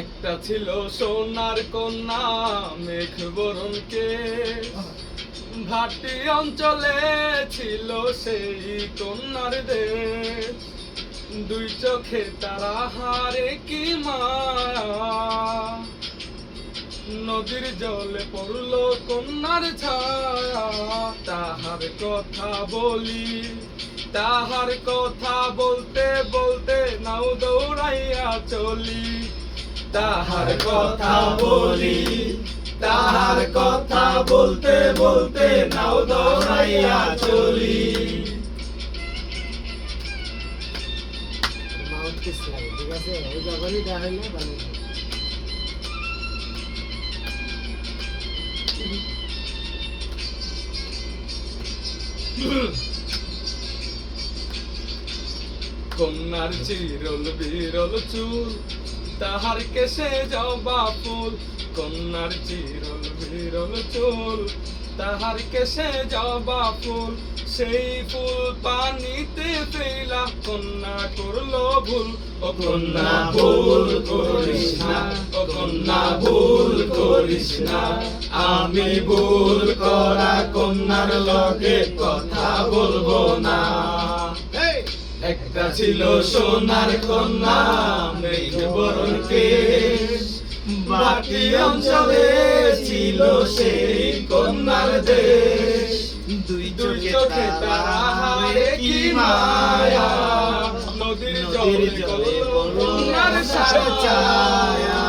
একটা ছিল সোনার কন্যা মেঘ বরণ কেশ, ভাটি অঞ্চলে ছিল সেই কন্যার দেশ। দুই চোখে তারা হারে কি মায়া, নদীর জলে পড়লো কন্যার ছায়া। তাহার কথা বলি, তাহার কথা বলতে বলতে নাও দৌড়াইয়া চলি। তাহার কথা বলি, তাহার কথা বলতে বলতে নাও দৌড়াইয়া চলি। মাউন্ট কিস লাগে, ঠিক আছে? ওই যখনই দেখা হইলে বানিয়ে কন্যার চিরল বিরল চুল, তাহার কেশে জবা ফুল। কন্যার চিরল বিরল চুল, তাহার কেশে জবা ফুল। সেই ফুল পানিতে ফেলা কন্যা করলো ভুল। ও কন্যা ভুল করিস না, ও কন্যা ভুল করিস না। আমি ভুল করা কন্যার লগে কথা বলবো না। একটা ছিল সোনার কন্যা মেঘ বরণ কেশ, বাকি অঞ্চলে ছিল সেই কন্যার দেশ। দুই চোখে তাহারে কি মায়া, নদীর জলে কন্যার ছায়া।